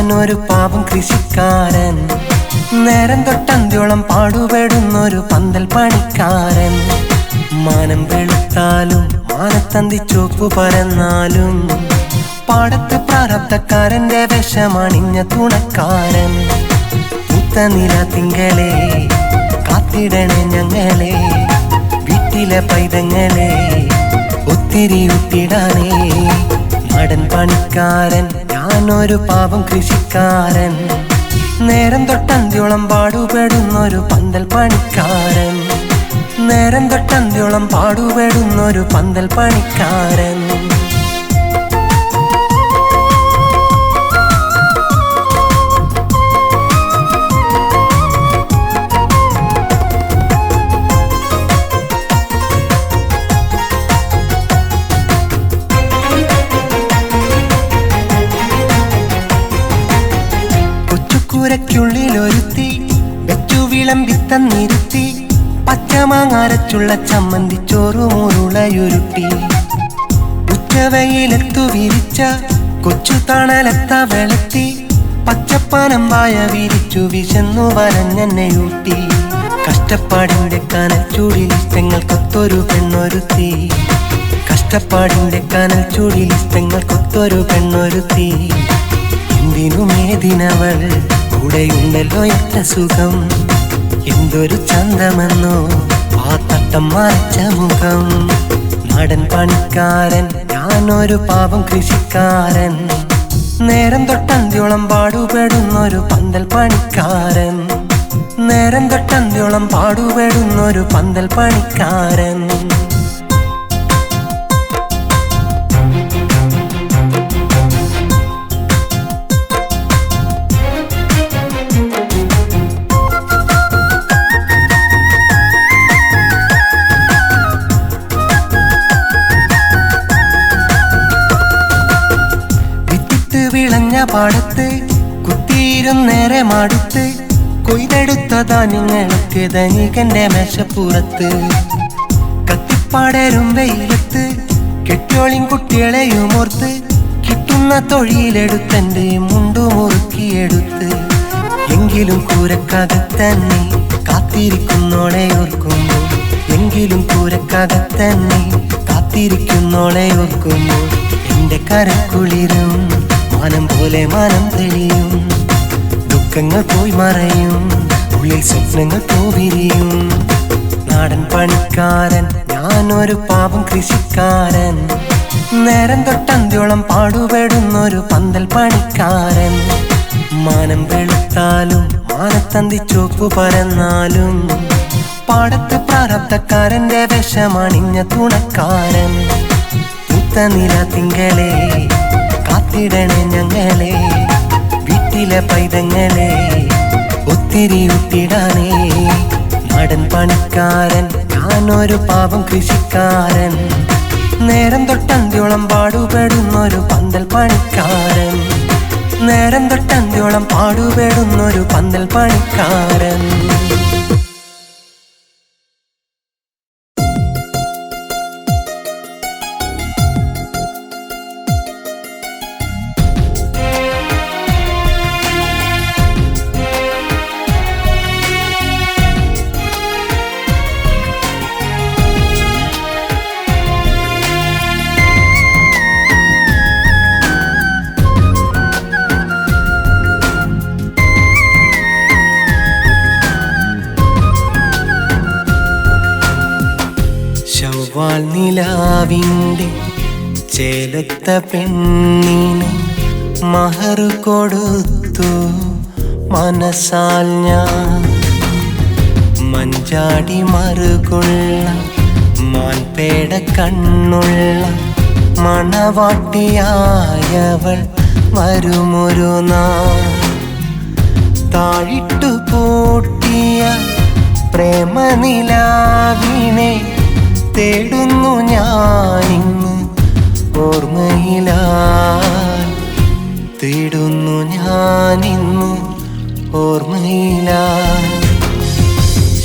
ഞാനൊരു പാവം കൃഷിക്കാരൻ. നേരം തൊട്ടന്ത്യോളം പാടുപെടുന്നൊരു പന്തൽ പണിക്കാരൻ. മാനം വെളുത്താലും മാനത്തന്തി ചോപ്പ് പരന്നാലും പാടത്ത് പ്രാരബ്ധക്കാരന്റെ വിഷമണിഞ്ഞ തുണക്കാരൻ. മുത്തനില തിങ്കളെ കാത്തിടണേ ഞങ്ങളെ, വീട്ടിലെ പൈതങ്ങളെ ഒത്തിരി ഉത്തിടാനേ. നാടൻ പണിക്കാരൻ ഞാനൊരു പാവം കൃഷിക്കാരൻ. നേരം തൊട്ടന്ത്യോളം പാടുപെടുന്നൊരു പന്തൽ പണിക്കാരൻ. നേരം തൊട്ടന്ത്യോളം പാടുപെടുന്നൊരു പന്തൽ പണിക്കാരൻ. ുള്ളിലൊരുത്തി വെച്ചു വിളമ്പിത്തന്നിരുത്തി, പച്ചമാങ്ങാരച്ചുള്ള ചമ്മന്തി ചോറുമുരുളയുരുട്ടി. ഉച്ചവയിലെത്തു വിരിച്ച കൊച്ചു തണലത്ത വെളുത്തി, പച്ചപ്പാനമ്പായ വിരിച്ചു വിശന്നു വരഞ്ഞെന്നെയൂട്ടി. കഷ്ടപ്പാടിന്റെ കനൽ ചൂടിലിഷ്ടങ്ങൾക്കൊത്തൊരു പെണ്ണൊരുത്തി. കഷ്ടപ്പാടിന്റെ കനൽ ചൂടിലിഷ്ടങ്ങൾക്കൊത്തൊരു പെണ്ണൊരുത്തി. എന്തിനുമേതിനവൾ കൂടെയുണ്ടല്ലോ എത്ര സുഖം, എന്തൊരു ചന്തമെന്നോ ആ തട്ടം മറച്ച മുഖം. നാടൻ പണിക്കാരൻ ഞാനൊരു പാവം കൃഷിക്കാരൻ. നേരം തൊട്ടന്ത്യോളം പാടുപെടുന്നൊരു പന്തൽ പണിക്കാരൻ. നേരം തൊട്ടന്ത്യോളം പാടുപെടുന്നൊരു പന്തൽ പണിക്കാരൻ. വിളഞ്ഞ പാടത്ത് കുത്തിയിരുന്നേറെ മാടുത്ത്, കൊയ്തെടുത്ത ധാന്യങ്ങൾക്ക് ധനികന്റെ മേശപ്പുറത്ത്. കത്തിപ്പാടരും വെയിലത്ത് കെട്ടിയോളിൻ കുട്ടികളെയുമോർത്ത്, കിട്ടുന്ന തൊഴിലെടുത്തന്റെ മുണ്ടു മുറുക്കിയെടുത്ത്. എങ്കിലും കൂരക്കകത്തന്നെ കാത്തിരിക്കുന്നോളെ ഓർക്കുമ്പോൾ, എങ്കിലും കൂരക്കകത്തന്നെ കാത്തിരിക്കുന്നോളെ ഓർക്കുമ്പോൾ എന്റെ കരക്കുളിരും മാനം പോലെ മാനം തെളിയും. ദുഃഖങ്ങൾ പോയി മറയും, ഉള്ളിൽ സ്വപ്നങ്ങൾ പോവിരിയും. നാടൻ പണിക്കാരൻ ഞാനൊരു പാവം കൃഷിക്കാരൻ. നേരം തൊട്ടന്ത്യോളം പാടുപെടുന്നൊരു പന്തൽ പണിക്കാരൻ. മാനം വെളുത്താലും മാനത്തന്തി ചോപ്പ് പരന്നാലും പാടത്ത് പ്രാരബ്ധക്കാരന്റെ വിഷമണിഞ്ഞ തുണക്കാരൻ. മുത്തനില തിങ്കളെ കാത്തിടണേ ഞങ്ങളെ, വീട്ടിലെ പൈതങ്ങളെ ഒത്തിരി ഉത്തിടാനേ. നാടൻ പണിക്കാരൻ ഞാനൊരു പാവം കൃഷിക്കാരൻ. നേരം തൊട്ടന്ത്യോളം പാടുപെടുന്നൊരു പന്തൽ പണിക്കാരൻ. നേരം തൊട്ടന്ത്യോളം പാടുപെടുന്നൊരു പന്തൽ പണിക്കാരൻ. ചൊവ്വാൽ നിലാവിൻ്റെ ചേലത്ത പെണ്ണിന് മഹർ കൊടുത്തു മനസ്സാൽ ഞാൻ. മഞ്ചാടി മറുകുള്ള മാൻപേട കണ്ണുള്ള മണവാട്ടിയായവൾ വരുമൊരു നാൾ. താഴിട്ടു പൂട്ടിയ പ്രേമനിലാവിനെ തേടുന്നു ഞാനിന്ന് ഓർമ്മയിലാൽ. തേടുന്നു ഞാനിന്ന് ഓർമ്മയിലാൽ.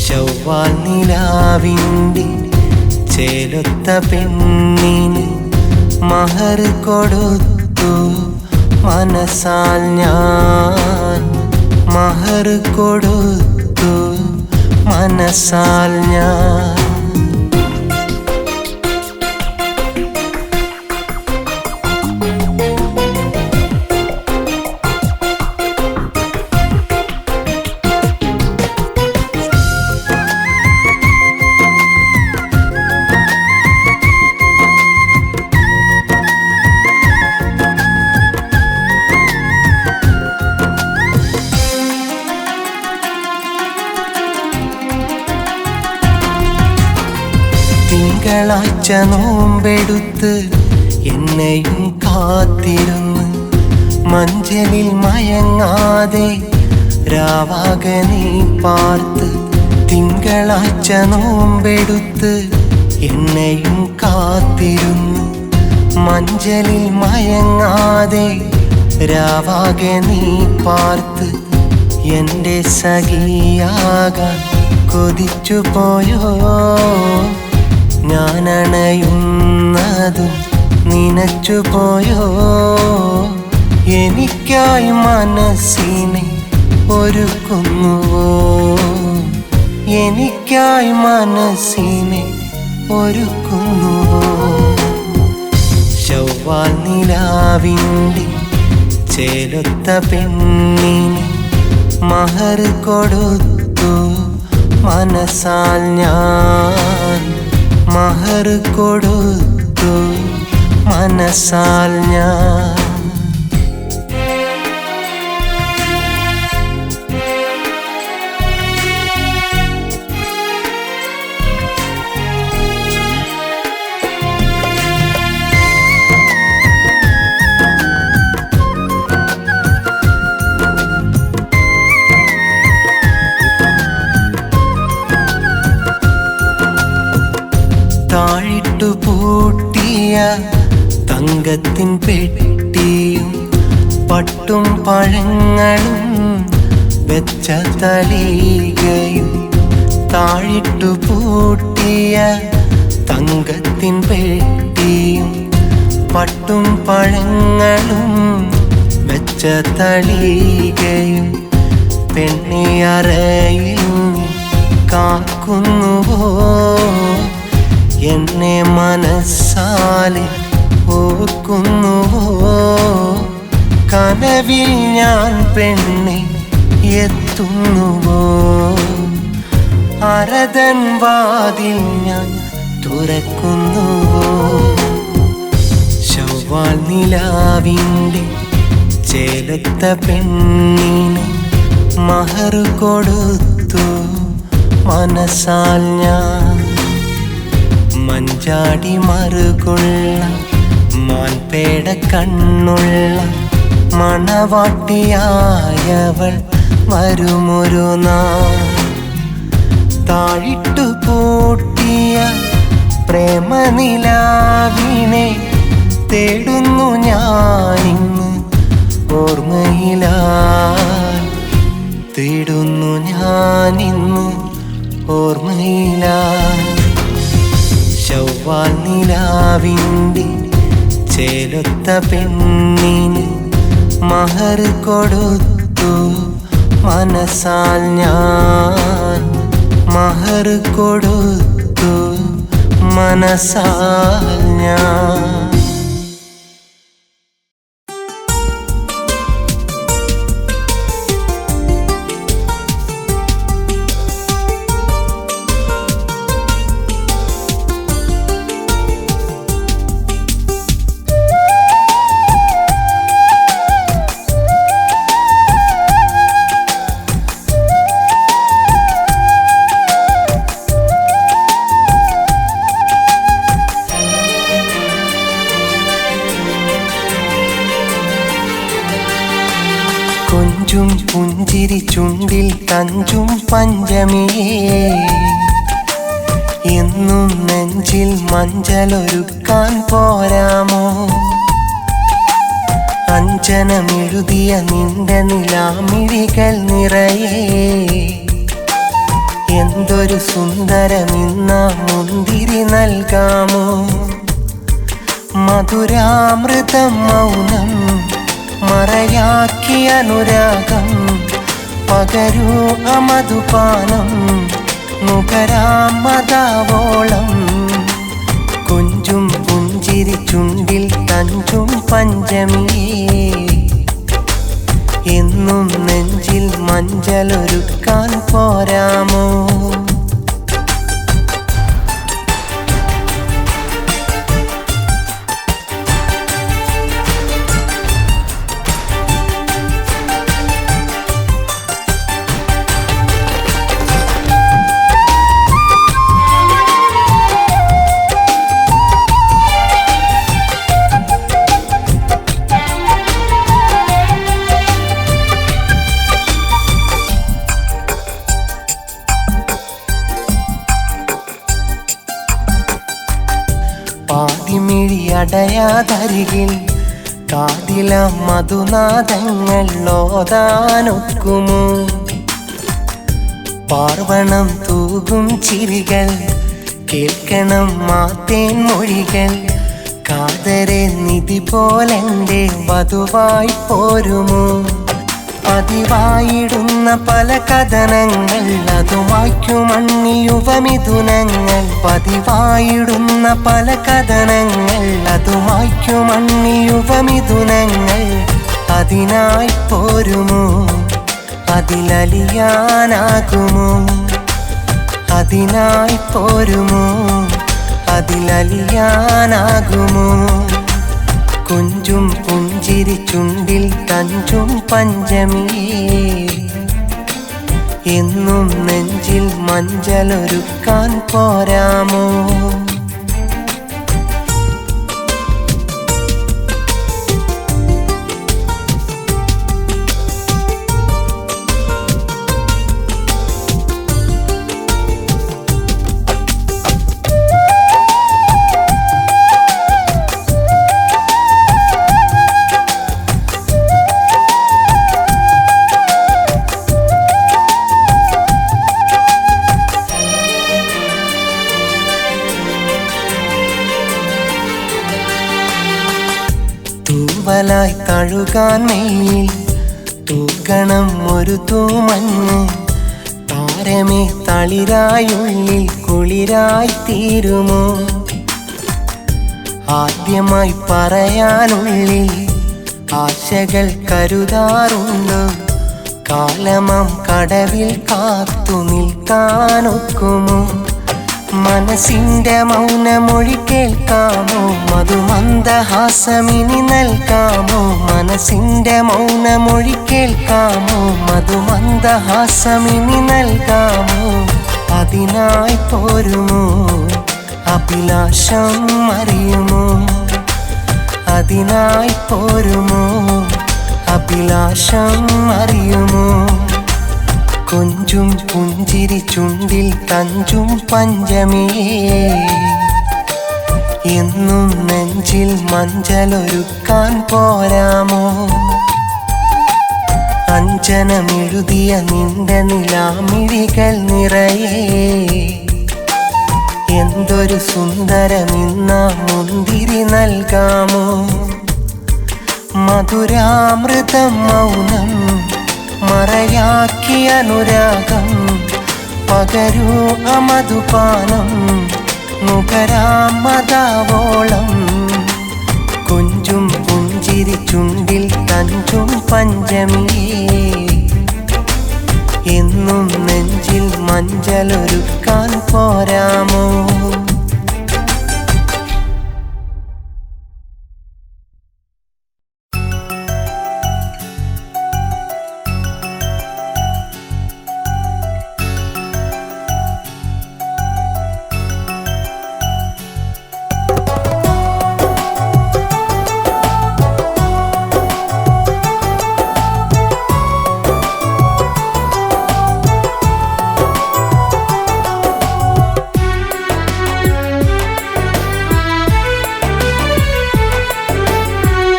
ചൊവ്വാൽ നിലാവിൻ്റെ ചേലൊത്ത പെണ്ണിന് മഹർ കൊടുത്തു മനസാൽ ഞാൻ മഹർ കൊടുത്തു മനസാൽ ഞാൻ തിങ്കളാഴ്ച നോമ്പെടുത്ത് എന്നെയും കാത്തിരുന്ന് മഞ്ചലിൽ മയങ്ങാതെ രാവാകെ നീ പാർത്ത് തിങ്കളാഴ്ച നോമ്പെടുത്ത് എന്നെയും കാത്തിരുന്ന് മഞ്ചലിൽ മയങ്ങാതെ രാവാകെ നീ പാർത്ത് എൻ്റെ സഖിയാകാൻ കൊതിച്ചു പോയോ ഞാനണയുന്നതും നനച്ചുപോയോ എനിക്കായി മനസ്സിനെ ഒരുക്കുന്നുവോ എനിക്കായി മനസ്സിനെ ഒരുക്കുന്നുവോ ശവ്വാൽ നിലാവിൻ്റെ ചേലൊത്ത പെണ്ണിന് മഹർ കൊടുത്തു മനസാൽ ഞാൻ മഹർ കൊടുത്തു മനസാൽ ഞാൻ താഴിട്ടു പൂട്ടിയ തങ്കത്തിൻ പെട്ടിയും പട്ടും പഴങ്ങളും വെച്ച തളികയും താഴിട്ടു പൂട്ടിയ തങ്കത്തിൻ പെട്ടിയും പട്ടും പഴങ്ങളും വെച്ച തളികയും പെണ്ണിയറയിൽ കാക്കുന്നുവോ എന്നെ മനസ്സാലെ ഓർക്കുന്നുവോ കനവിൽ ഞാൻ പെണ്ണെ എത്തുന്നുവോ അരതൻ വാതിൽ ഞാൻ തുറക്കുന്നുവോ ശവ്വാൽ നിലാവിൻ്റെ ചേലത്ത പെണ്ണിന് മഹർ കൊടുത്തു മനസാൽ ഞാൻ മഞ്ചാടി മറുകുള്ള മാൻപേട കണ്ണുള്ള മണവാട്ടിയായവൾ വരുമൊരു നാൾ താഴിട്ടു പൂട്ടിയ പ്രേമനിലാവിനെ തേടുന്നു ഞാനിന്ന് ഓർമ്മയിലായി തേടുന്നു ഞാനിന്ന് ഓർമ്മയിലായി ശവ്വാൽ നിലാവിൻ്റെ ചേലൊത്ത പെണ്ണിന് മഹർ കൊടുത്തു മനസാൽ ഞാൻ മഹർ കൊടുത്തു മനസാൽ ഞാൻ കൊഞ്ചും പുഞ്ചിരി ചുണ്ടിൽ തഞ്ചും പഞ്ചമിയേ എന്നും നെഞ്ചിൽ മഞ്ചലൊരുക്കാൻ പോരാമോ അഞ്ജനമെഴുതിയ നിന്റെ നിലാമിഴികൾ നിറയെ എന്തൊരു സുന്ദരമിന്ന മുന്തിരി നൽകാമോ മധുരാമൃതം മൗനം മറയാക്കി അനുരാഗം പകരൂ അമധുപാനം നുകരാമതാവോളം കൊഞ്ചും പുഞ്ചിരി ചുണ്ടിൽ തഞ്ചും പഞ്ചമിയേ എന്നും നെഞ്ചിൽ മഞ്ചലൊരുക്കാൻ പോരാമോ പാതിമിഴിയടയാതരികിൽ കാതില മധുനാദങ്ങൾ ഓതാനൊക്കുമോ പാർവണം തൂകും ചിരികൾ കേൾക്കണം മാത്തേൻ മൊഴികൾ കാതരെ നിധി പോലെൻ്റെ വധുവായി പോരുമോ പതിവായിടുന്ന പല കഥനങ്ങൾ അതുമായ്ക്കുമണ്ണി യുവമിഥുനങ്ങൾ പതിവായിടുന്ന പല കഥനങ്ങൾ അതുമായ്ക്കുമണ്ണി യുവമിഥുനങ്ങൾ അതിനായി പോരുമോ അതിലലിയാനാകുമോ അതിനായി പോരുമോ അതിലലിയാനാകുമോ കൊഞ്ചും പുഞ്ചിരി ചുണ്ടിൽ തഞ്ചും പഞ്ചമിയേ എന്നും നെഞ്ചിൽ മഞ്ചലൊരുക്കാൻ പോരാമോ തൂവലായി തഴുകാൻ മെയ്യിൽ തൂക്കണം ഒരു തൂമഞ്ഞ് താരമേ തളിരായുള്ളിൽ കുളിരായി തീരുമോ ആദ്യമായി പറയാനുള്ളിൽ ആശകൾ കരുതാറുണ്ടോ കാലമാം കടവിൽ കാത്തു നിൽക്കാനൊക്കുമോ മനസ്സിന്റെ മൗനമൊഴി കേൾക്കാമോ മധുമന്ദഹാസമിനി നൽകാമോ മനസ്സിന്റെ മൗനമൊഴി കേൾക്കാമോ മധുമന്ദഹാസമിനി നൽകാമോ അതിനായി പോരുമോ അഭിലാഷം അറിയുമോ അതിനായി പോരുമോ അഭിലാഷം അറിയുമോ കൊഞ്ചും പുഞ്ചിരി ചുണ്ടിൽ തഞ്ചും പഞ്ചമിയേ എന്നും നെഞ്ചിൽ മഞ്ചലൊരുക്കാൻ പോരാമോ അഞ്ജനമെഴുതിയ നിന്റെ നിലാമിഴികൾ നിറയെ എന്തൊരു സുന്ദരമിന്ന മുന്തിരി നൽകാമോ മധുരാമൃതം മൗനം മറയാക്കി അനുരാഗം പകരൂ അമധുപാനം നുകരാമതാവോളം കൊഞ്ചും പുഞ്ചിരി ചുണ്ടിൽ തഞ്ചും പഞ്ചമിയേ എന്നും നെഞ്ചിൽ മഞ്ചലൊരുക്കാൻ പോരാമോ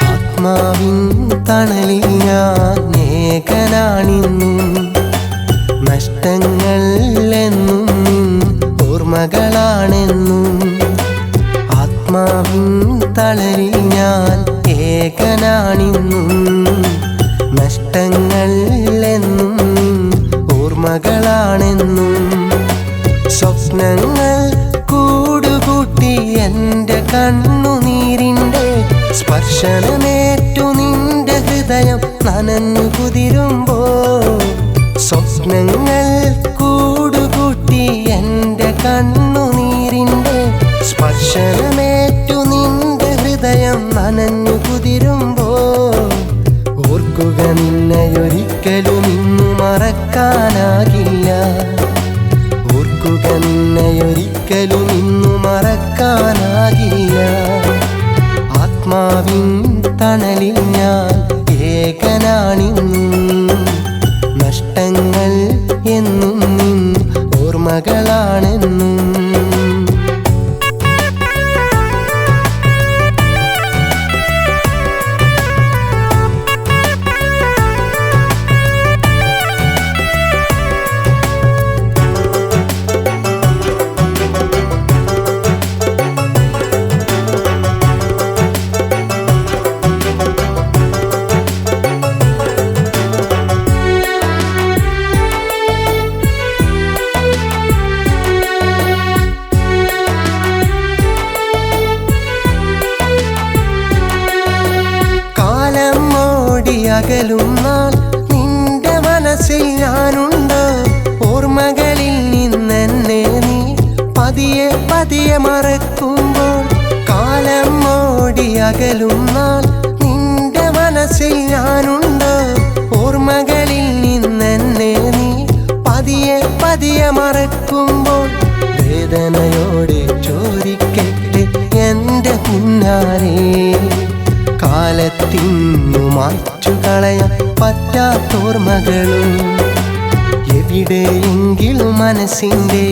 ആത്മാവിൻ തണലിൽ ഞാൻ ഏകനാണിന്നും നഷ്ടങ്ങൾ എന്നും ഓർമ്മകളാണെന്നും ആത്മാവിൻ തണലിൽ ഞാൻ ഏകനാണിന്നും നഷ്ടങ്ങൾ എന്നും ഓർമ്മകളാണെന്നും സ്വപ്നങ്ങൾ കൂടുകൂട്ടി എൻ്റെ കണ്ണുനീരിൻ്റെ സ്പർശനമേറ്റു നിന്റെ ഹൃദയം നനഞ്ഞു കുതിരുമ്പോൾ സ്വപ്നങ്ങൾ കൂടുകൂട്ടി എൻ്റെ കണ്ണുനീരിൻ്റെ സ്പർശനമേറ്റു നിന്റെ ഹൃദയം നനഞ്ഞു കുതിരുമ്പോൾ ഓർക്കുക നിന്നെയൊരിക്കലും ഇന്നു മറക്കാനാകില്ല ഓർക്കുക നിന്നെയൊരിക്കലും ഇന്നു മറക്കാനാകില്ല ആത്മാവിൻ തണലിൽ ഞാൻ ഏകനാണിന്നും നഷ്ടങ്ങൾ എന്നും നിൻ ഓർമ്മകളാണെന്നും അകലും നാൾ നിന്റെ മനസ്സിൽ ഞാനുണ്ട് ഓർമ്മകളിൽ നിന്നെന്നെ നീ പതിയെ പതിയെ മറക്കുമ്പോൾ കാലം ഓടി അകലും നാൾ നിന്റെ മനസ്സിൽ ഞാനുണ്ട് ഓർമ്മകളിൽ നിന്നെന്നെ നീ പതിയെ പതിയെ മറക്കുമ്പോൾ വേദനയോടെ ചോദിക്കട്ടെ എൻ്റെ പുന്നാരേ കാലത്തിന്നു മാറ്റുകളയാൻ പറ്റാത്തോർമ്മകളും എവിടെയെങ്കിലും മനസ്സിൻ്റെ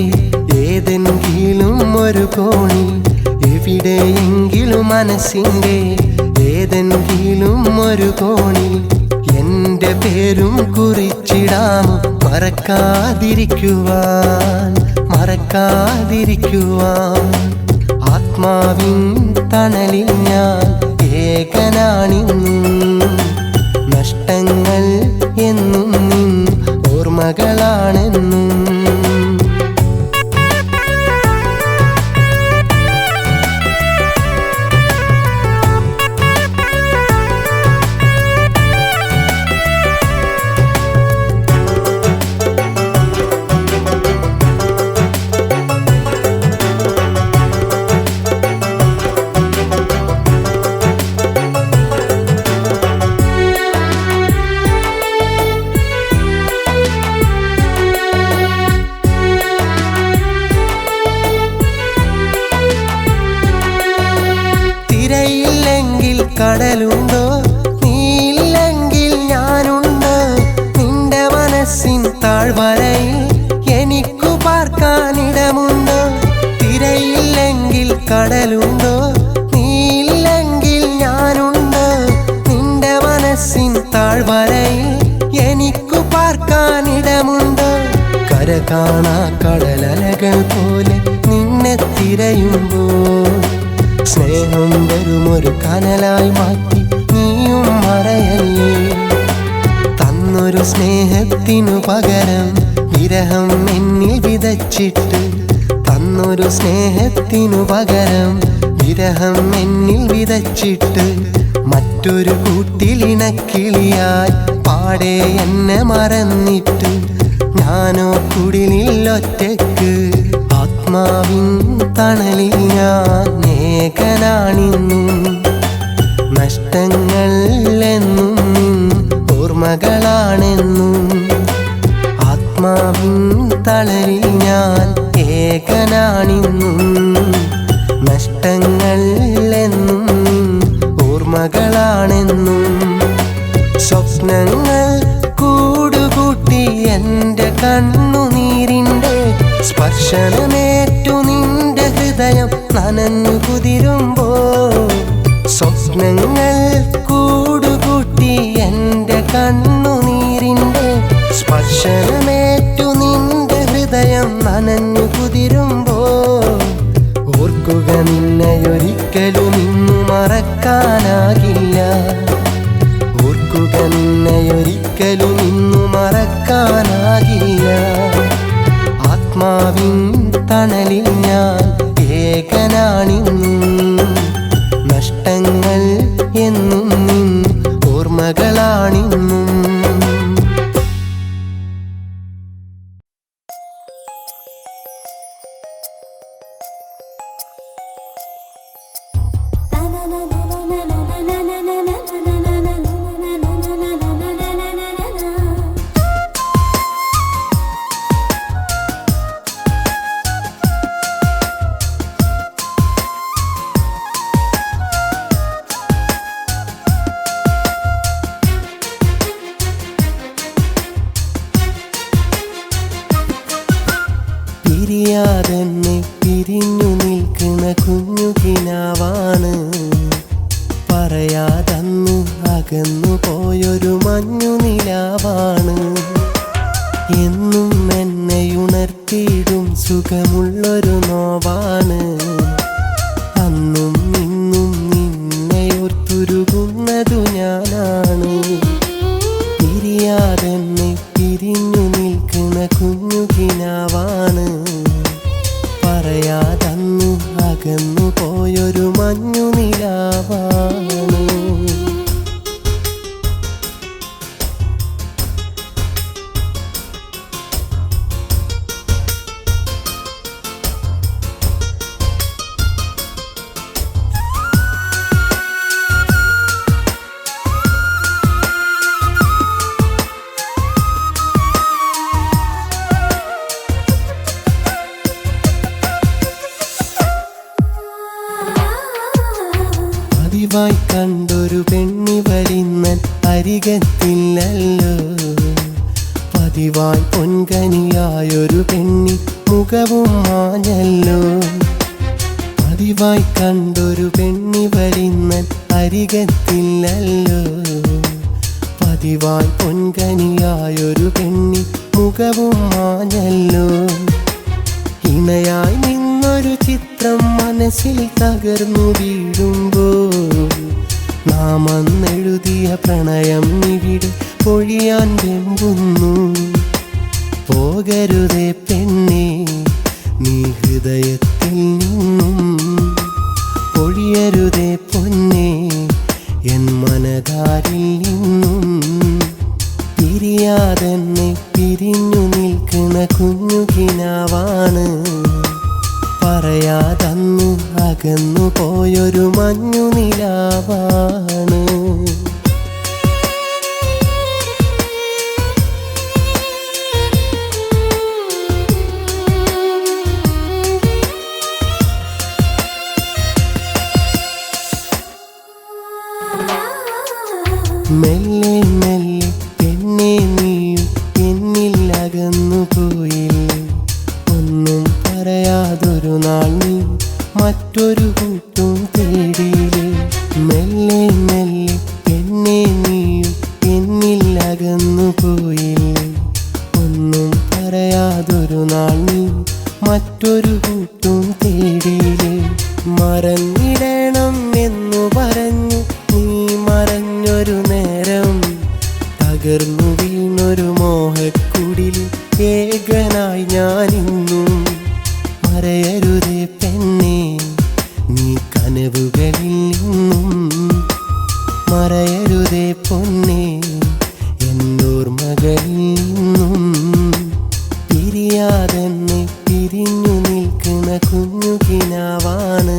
ഏതെങ്കിലും ഒരു കോണി എവിടെയെങ്കിലും മനസ്സിൻ്റെ ഏതെങ്കിലും ഒരു കോണി എൻ്റെ പേരും കുറിച്ചിടാമോ മറക്കാതിരിക്കുവാൻ ആത്മാവിൻ തണലിൽ ഞാൻ ഏകനാണിന്നും നഷ്ടങ്ങൾ എന്നും നിൻ ഓർമ്മകളാണെന്നും കടലുണ്ടോ നീയില്ലെങ്കിൽ ഞാനുണ്ട് നിന്റെ മനസ്സിൻ താഴ്വരയിൽ എനിക്കു പാർക്കാനിടമുണ്ടോ തിരയില്ലെങ്കിൽ കടലുണ്ടോ നീയില്ലെങ്കിൽ ഞാനുണ്ട് നിന്റെ മനസ്സിൻ താഴ്വരയിൽ എനിക്കു പാർക്കാനിടമുണ്ട് കര കാണാ കടലലകൾ പോലെ നിന്നെ തിരയുമ്പോൾ സ്നേഹം വെറുമൊരു കനലായി മാറ്റി നീയും മറയല്ലേ തന്നൊരു സ്നേഹത്തിനു പകരം വിരഹം എന്നിൽ വിതച്ചിട്ട് തന്നൊരു സ്നേഹത്തിനു പകരം വിരഹം എന്നിൽ വിതച്ചിട്ട് മറ്റൊരു കൂട്ടിലിണക്കിളിയായി പാടെ എന്നെ മറന്നിട്ട് ഞാനോ കുടിലിൽ ഒറ്റയ്ക്ക് ആത്മാവിൻ തണലിൽ ഞാൻ ഏകനാണിന്നും നഷ്ടങ്ങൾ എന്നും ഓർമ്മകളാണെന്നും ആത്മാവിൻ തണലിൽ ഞാൻ ഏകനാണിന്നും നഷ്ടങ്ങൾ എന്നും ഓർമ്മകളാണെന്നും സ്വപ്നങ്ങൾ കൂടുകൂട്ടി എൻ്റെ കണ്ണുനീരിൻ്റെ സ്പർശനമേറ്റു നിന്റെ ഹൃദയം നനഞ്ഞു കുതിരുമ്പോൾ സ്വപ്നങ്ങൾ കൂടുകൂട്ടി എൻ്റെ കണ്ണുനീരിൻ്റെ സ്പർശനമേറ്റു നിന്റെ ഹൃദയം നനഞ്ഞു കുതിരുമ്പോൾ ഓർക്കുക നിന്നെയൊരിക്കലും ഇന്നു മറക്കാനാകില്ല ഓർക്കുക നിന്നെയൊരിക്കലും ഇന്നു മറക്കാനാകില്ല. ആത്മാവിൻ തണലിൽ ഞാൻ ഏകനാണിന്നും. നഷ്ടങ്ങൾ എന്നും നിൻ ഓർമ്മകളാണിന്നും. പിരിയാതെന്നെ പിരിഞ്ഞു നിൽക്കുന്ന കുഞ്ഞു കിനാവാണ്. പറയാതന്നു അകന്നു പോയൊരു മഞ്ഞു നിലാവാണ്. എന്നും എന്നെയുണർത്തിയിടും സുഖമുള്ളൊരു നോവാണ്. അന്നും ഇന്നും നിന്നെയോർത്തുരുകുന്നതു ഞാനാണ്. പിരിയാതെന്നെ പിരിഞ്ഞു നിൽക്കുന്ന കുഞ്ഞു കിനാവാണ്. പറയാതന്നു അകന്നു പോയൊരു മഞ്ഞു നിലാവാണ്. പതിവായി കണ്ടൊരു പെണ്ണി വരുന്നൻ അരികത്തില്ലല്ലോ. പതിവായി പൊൻകനിയായൊരു പെണ്ണി മുഖവും മാഞ്ഞല്ലോ. പതിവായി കണ്ടൊരു പെണ്ണി വരുന്നൻ അരികത്തില്ലല്ലോ. പതിവായി പൊൻകനിയായൊരു പെണ്ണി മുഖവും മാഞ്ഞല്ലോ. ഇണയായി നിന്നൊരു ചിത്രം മനസ്സിൽ തകർന്നു വീഴുമ്പോൾ നാം അന്നെഴുതിയ പ്രണയം ഇവിടെ പൊഴിയാൻ വെമ്പുന്നു. പോകരുതേ പെണ്ണേ നീ ഹൃദയത്തിൽ നിന്നും. പൊഴിയരുതേ പൊന്നേ എൻ മനതാരിൽ നിന്നും. പിരിയാതെന്നെ പിരിഞ്ഞു നിൽക്കുന്ന കുഞ്ഞു കിനാവാണ്. പറയാതന്നു അകന്നു പോയൊരു മഞ്ഞു നിലാവാണ്. മെല്ലെ മെല്ലെ പെണ്ണെ നീയും എന്നിൽ അകന്നു പോയില്ലേ. ഒന്നും പറയാതൊരു നാൾ നീ മറ്റൊരു കൂട്ടും തേടിയില്ലേ. മെല്ലെ മെല്ലെ പെണ്ണെ നീയും എന്നിൽ അകന്നു പോയില്ലേ. ഒന്നും പറയാതൊരു നാൾ നീ മറ്റൊരു കൂട്ടും തേടിയില്ലേ. മറന്നിടണം എന്നു പറഞ്ഞു നീ മറഞ്ഞൊരു നേരം. തകർന്നു വീണൊരു മോഹക്കുടിൽ ഏകനായി ഞാനിന്നും. മറയരുതേ പെണ്ണേ നീ കനവുകളിൽ നിന്നും. മറയരുതേ പൊന്നേ എന്നോർമകളിൽ നിന്നും. പിരിയാതെന്നെ പിരിഞ്ഞു നിൽക്കുന്ന കുഞ്ഞു കിനാവാണ്.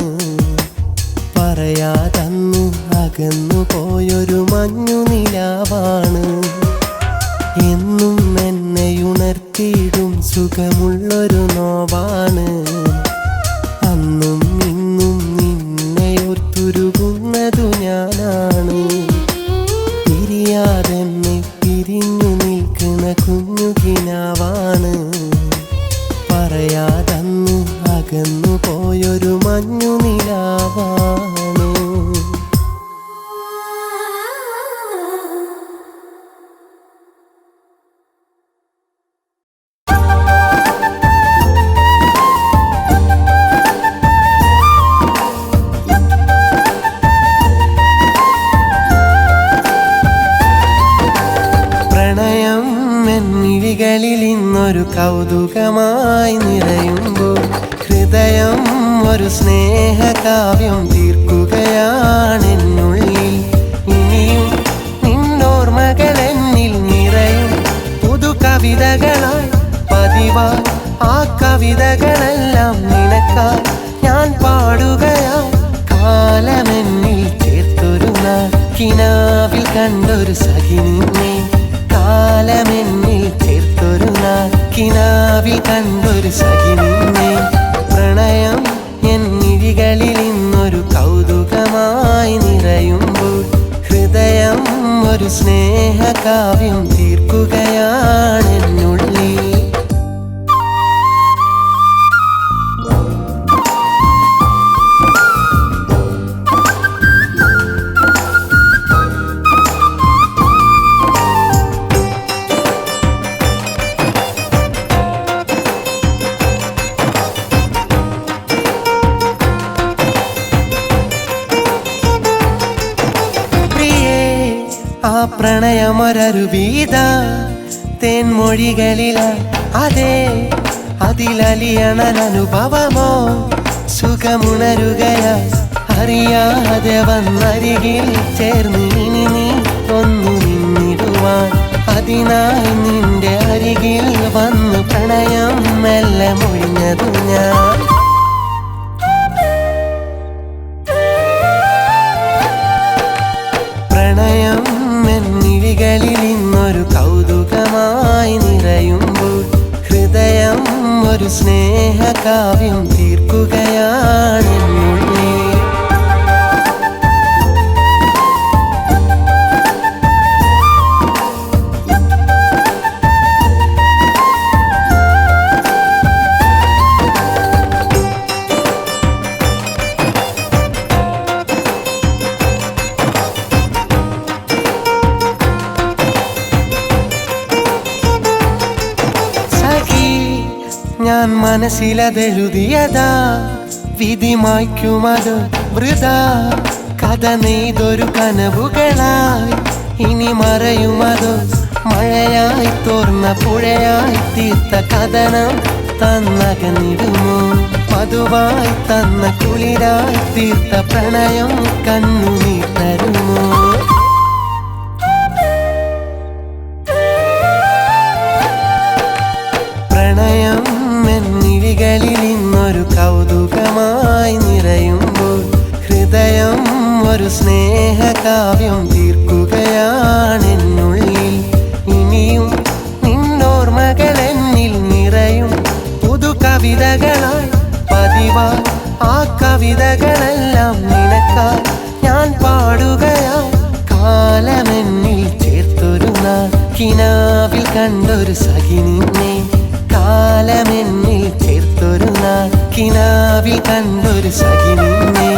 പറയാതന്നു അകന്നു പോയൊരു മഞ്ഞു നിലാവാണ്. എന്നും എന്നെയുണർത്തിയിടും സുഖമുള്ളൊരു നോവാണ്. അന്നും ഇന്നും നിന്നെയോർത്തുരുകുന്നതു ഞാനാണ്. പിരിയാതെന്നെ പിരിഞ്ഞു നിൽക്കുന്ന കുഞ്ഞു കിനാവാണ്. പറയാതന്നു അകന്നു പോയൊരു മഞ്ഞു നിലാവാണ്. കൗതുകമായി നിറയുമ്പോൾ ഹൃദയം ഒരു സ്നേഹകാവ്യം തീർക്കുകയാണെന്നുള്ളിൽ. ഇനിയും നിന്നോർമകൾ എന്നിൽ നിറയും പുതു കവിതകളായി പതിവായി. ആ കവിതകളെല്ലാം നിനക്കായി ഞാൻ പാടുകയായി. കാലമെന്നിൽ ചേർത്തൊരു നാൾ കിനാവിൽ കണ്ടൊരു സഖിനിന്നെ. കാലമെന്നിൽ ചേർത്തൊരു നാൾ കിനാവിൽ കണ്ടൊരു സഖിനിന്നെ. പ്രണയം എന്നിഴികളിൽ ഇന്നൊരു കൗതുകമായി നിറയുമ്പോൾ ഹൃദയം ഒരു സ്നേഹകാവ്യം തീർക്കുകയാണെന്നുള്ളിൽ. ആ പ്രണയമൊരരുവീത തേൻമൊഴികളില അതേ അതിലലിയണനുഭവമോ സുഖമുണരുകയാ. അറിയാതെ വന്നരികിൽ ചേർന്ന് ഇനി നീ ഒന്നു നിന്നിടുവാൻ. അതിനായി നിന്റെ അരികിൽ വന്നു പ്രണയം മെല്ലെ മൊഴിഞ്ഞതു ഞാൻ. പ്രണയം എന്നിഴികളിൽ ഇന്നൊരു കൗതുകമായി നിറയുമ്പോൾ ഹൃദയം ഒരു സ്നേഹകാവ്യം തീർക്കുകയാണെന്നുള്ളിൽ. ഞാൻ മനസ്സിലതെഴുതിയതാ വിധി മായ്ക്കുമത് വൃഥാ. കഥ നെയ്തൊരു കനവുകളായി ഇനി മറയുമതോ മഴയായി തോർന്ന പുഴയായി തീർത്ത കഥനം തന്നകന്നിടുമോ. മധുവായി തന്ന കുളിരായി തീർത്ത പ്രണയം കണ്ണുനീർ തരുമോ. പ്രണയം എന്നിഴികളിൽ ഇന്നൊരു കൗതുകമായി നിറയുമ്പോൾ ഹൃദയം ഒരു സ്നേഹകാവ്യം തീർക്കുകയാണെന്നുള്ളിൽ. ഇനിയും നിന്നോർമകൾ എന്നിൽ നിറയും പുതു കവിതകളായി പതിവായി. ആ കവിതകളെല്ലാം നിനക്കായി ഞാൻ പാടുകയായി. കാലമെന്നിൽ ചേർത്തൊരു നാൾ കിനാവിൽ കണ്ടൊരു സഖിനിന്നെ. കാലമെന്നിൽ ചേർത്തൊരു നാൾ കിനാവിൽ കണ്ടൊരു സഖിനിന്നെ.